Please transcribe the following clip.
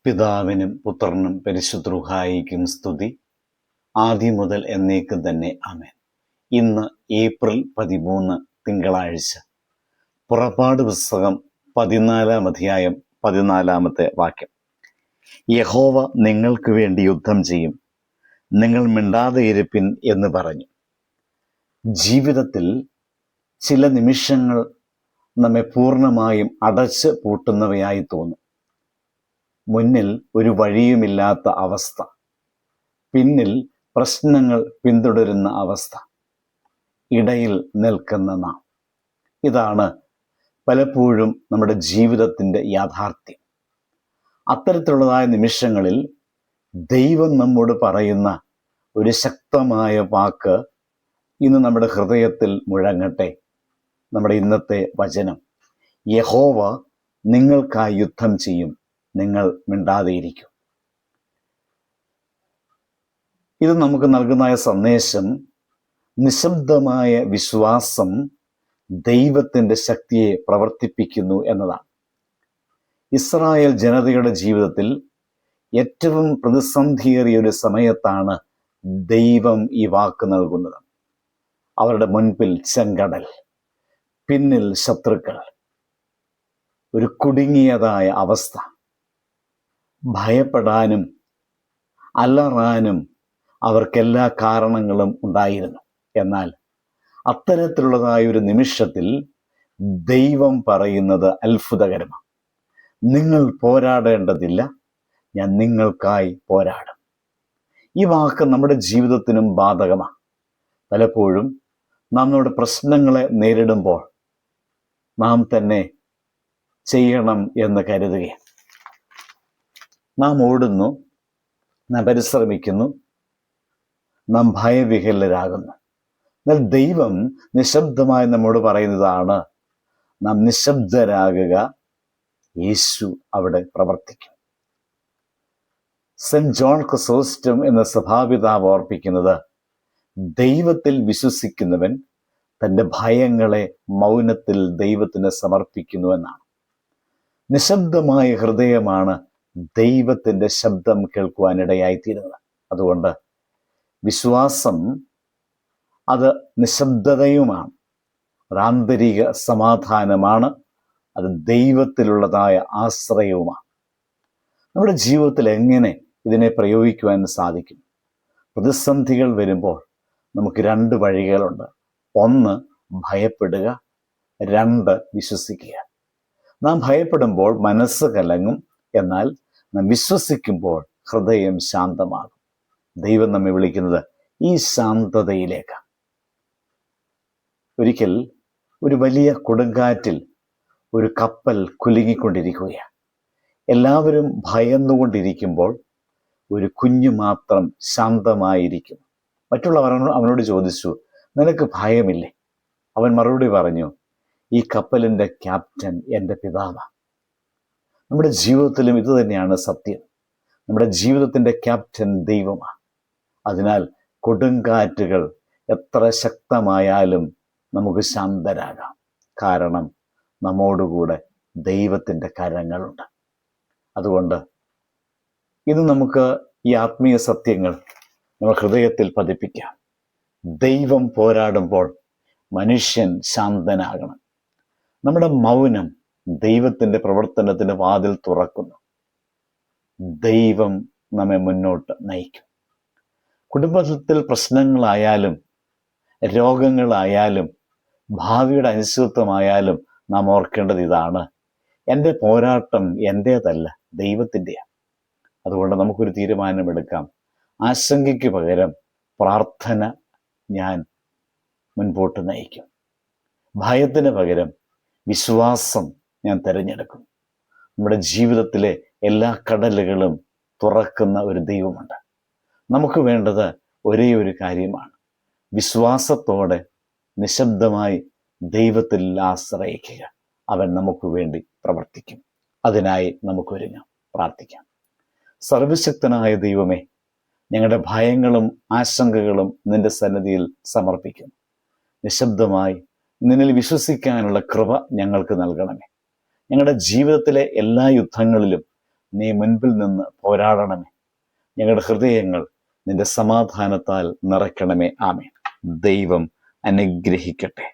പിതാവിനും പുത്രനും പരിശുദ്ധ റൂഹായിക്കും സ്തുതി, ആദ്യം മുതൽ എന്നേക്കും തന്നെ. ആമേൻ. ഇന്ന് ഏപ്രിൽ 13 തിങ്കളാഴ്ച. പുറപ്പാട് പുസ്തകം 14 അധ്യായം 14 വാക്യം. യഹോവ നിങ്ങൾക്ക് വേണ്ടി യുദ്ധം ചെയ്യും, നിങ്ങൾ മിണ്ടാതെ ഇരിപ്പിൻ എന്ന് പറഞ്ഞു. ജീവിതത്തിൽ ചില നിമിഷങ്ങൾ നമ്മെ പൂർണ്ണമായും അടച്ച് പൂട്ടുന്നവയായി തോന്നും. മുന്നിൽ ഒരു വഴിയുമില്ലാത്ത അവസ്ഥ, പിന്നിൽ പ്രശ്നങ്ങൾ പിന്തുടരുന്ന അവസ്ഥ, ഇടയിൽ നിൽക്കുന്ന നാം. ഇതാണ് പലപ്പോഴും നമ്മുടെ ജീവിതത്തിൻ്റെ യാഥാർത്ഥ്യം. അത്തരത്തിലുള്ളതായ നിമിഷങ്ങളിൽ ദൈവം നമ്മോട് പറയുന്ന ഒരു ശക്തമായ വാക്ക് ഇന്ന് നമ്മുടെ ഹൃദയത്തിൽ മുഴങ്ങട്ടെ. നമ്മുടെ ഇന്നത്തെ വചനം: യഹോവ നിങ്ങൾക്കായി യുദ്ധം ചെയ്യും, നിങ്ങൾ മിണ്ടാതെയിരിക്കും. ഇത് നമുക്ക് നൽകുന്ന സന്ദേശം നിശബ്ദമായ വിശ്വാസം ദൈവത്തിൻ്റെ ശക്തിയെ പ്രവർത്തിപ്പിക്കുന്നു എന്നതാണ്. ഇസ്രായേൽ ജനതയുടെ ജീവിതത്തിൽ ഏറ്റവും പ്രതിസന്ധിയേറിയ ഒരു സമയത്താണ് ദൈവം ഈ വാക്ക് നൽകുന്നത്. അവരുടെ മുൻപിൽ ചെങ്കടൽ, പിന്നിൽ ശത്രുക്കൾ, ഒരു കുടുങ്ങിയതായ അവസ്ഥ. ഭയപ്പെടാനും അലറാനും അവർക്കെല്ലാ കാരണങ്ങളും ഉണ്ടായിരുന്നു. എന്നാൽ അത്തരത്തിലുള്ളതായ ഒരു നിമിഷത്തിൽ ദൈവം പറയുന്നത് അത്ഭുതകരമാണ്: നിങ്ങൾ പോരാടേണ്ടതില്ല, ഞാൻ നിങ്ങൾക്കായി പോരാടും. ഈ വാക്ക് നമ്മുടെ ജീവിതത്തിനും ബാധകമാണ്. പലപ്പോഴും നമ്മുടെ പ്രശ്നങ്ങളെ നേരിടുമ്പോൾ നാം തന്നെ ചെയ്യണം എന്ന് കരുതുകയാണ്. നാം ഓടുന്നു, നാം പരിശ്രമിക്കുന്നു, നാം ഭയവിഹ്വലരാകുന്നു. എന്നാൽ ദൈവം നിശബ്ദമായി നമ്മോട് പറയുന്നതാണ്: നാം നിശബ്ദരാകുക, യേശു അവിടെ പ്രവർത്തിക്കും. സെന്റ് ജോൺ ക്രിസോസ്റ്റം എന്ന സഭാപിതാവ് ഓർപ്പിക്കുന്നത്, ദൈവത്തിൽ വിശ്വസിക്കുന്നവൻ തൻ്റെ ഭയങ്ങളെ മൗനത്തിൽ ദൈവത്തിന് സമർപ്പിക്കുന്നു എന്നാണ്. നിശബ്ദമായ ഹൃദയമാണ് ദൈവത്തിൻ്റെ ശബ്ദം കേൾക്കുവാനിടയായിത്തീരുന്നത്. അതുകൊണ്ട് വിശ്വാസം അത് നിശബ്ദതയുമാണ്, അത് ആന്തരിക സമാധാനമാണ്, അത് ദൈവത്തിലുള്ളതായ ആശ്രയവുമാണ്. നമ്മുടെ ജീവിതത്തിൽ എങ്ങനെ ഇതിനെ പ്രയോഗിക്കുവാൻ സാധിക്കും? പ്രതിസന്ധികൾ വരുമ്പോൾ നമുക്ക് 2 വഴികളുണ്ട്. 1 ഭയപ്പെടുക, 2 വിശ്വസിക്കുക. നാം ഭയപ്പെടുമ്പോൾ മനസ്സ് കലങ്ങും, എന്നാൽ നാം വിശ്വസിക്കുമ്പോൾ ഹൃദയം ശാന്തമാകും. ദൈവം നമ്മെ വിളിക്കുന്നത് ഈ ശാന്തതയിലേക്കാണ്. ഒരിക്കൽ ഒരു വലിയ കൊടുങ്കാറ്റിൽ ഒരു കപ്പൽ കുലുങ്ങിക്കൊണ്ടിരിക്കുകയാണ്. എല്ലാവരും ഭയന്നുകൊണ്ടിരിക്കുമ്പോൾ ഒരു കുഞ്ഞു മാത്രം ശാന്തമായിരിക്കും. മറ്റുള്ളവർ അവനോട് ചോദിച്ചു, നിനക്ക് ഭയമില്ലേ? അവൻ മറുപടി പറഞ്ഞു, ഈ കപ്പലിൻ്റെ ക്യാപ്റ്റൻ എൻ്റെ പിതാവാണ്. നമ്മുടെ ജീവിതത്തിലും ഇത് തന്നെയാണ് സത്യം. നമ്മുടെ ജീവിതത്തിൻ്റെ ക്യാപ്റ്റൻ ദൈവമാണ്. അതിനാൽ കൊടുങ്കാറ്റുകൾ എത്ര ശക്തമായാലും നമുക്ക് ശാന്തരാകാം. കാരണം നമ്മോടുകൂടെ ദൈവത്തിൻ്റെ കരങ്ങളുണ്ട്. അതുകൊണ്ട് ഇത് നമുക്ക് ഈ ആത്മീയ സത്യങ്ങൾ നമ്മൾ ഹൃദയത്തിൽ പതിപ്പിക്കാം. ദൈവം പോരാടുമ്പോൾ മനുഷ്യൻ ശാന്തനാകണം. നമ്മുടെ മൗനം ദൈവത്തിൻ്റെ പ്രവർത്തനത്തിന് വാതിൽ തുറക്കുന്നു. ദൈവം നമ്മെ മുന്നോട്ട് നയിക്കും. കുടുംബത്തിൽ പ്രശ്നങ്ങളായാലും രോഗങ്ങളായാലും ഭാവിയുടെ അനിശ്ചിതത്വമായാലും നാം ഓർക്കേണ്ടത് ഇതാണ്: എൻ്റെ പോരാട്ടം എൻ്റേതല്ല, ദൈവത്തിൻ്റെയാണ്. അതുകൊണ്ട് നമുക്കൊരു തീരുമാനമെടുക്കാം: ആശങ്കയ്ക്ക് പകരം പ്രാർത്ഥന ഞാൻ മുൻപോട്ട് നയിക്കും. ഭയത്തിന് പകരം വിശ്വാസം ഞാൻ തിരഞ്ഞെടുക്കും. നമ്മുടെ ജീവിതത്തിലെ എല്ലാ കടലുകളും തുറക്കുന്ന ഒരു ദൈവമുണ്ട്. നമുക്ക് വേണ്ടത് ഒരേ ഒരു കാര്യമാണ്: വിശ്വാസത്തോടെ നിശബ്ദമായി ദൈവത്തിൽ ആശ്രയിക്കുക. അവൻ നമുക്ക് വേണ്ടി പ്രവർത്തിക്കും. അതിനായി നമുക്കൊരുങ്ങാം, പ്രാർത്ഥിക്കാം. സർവശക്തനായ ദൈവമേ, ഞങ്ങളുടെ ഭയങ്ങളും ആശങ്കകളും നിന്റെ സന്നിധിയിൽ സമർപ്പിക്കുന്നു. നിശബ്ദമായി നിന്നിൽ വിശ്വസിക്കാനുള്ള കൃപ ഞങ്ങൾക്ക് നൽകണമേ. ഞങ്ങളുടെ ജീവിതത്തിലെ എല്ലാ യുദ്ധങ്ങളിലും നീ മുൻപിൽ നിന്ന് പോരാടണമേ. ഞങ്ങളുടെ ഹൃദയങ്ങൾ നിന്റെ സമാധാനത്താൽ നിറയ്ക്കണമേ. ആമേൻ. ദൈവം അനുഗ്രഹിക്കട്ടെ.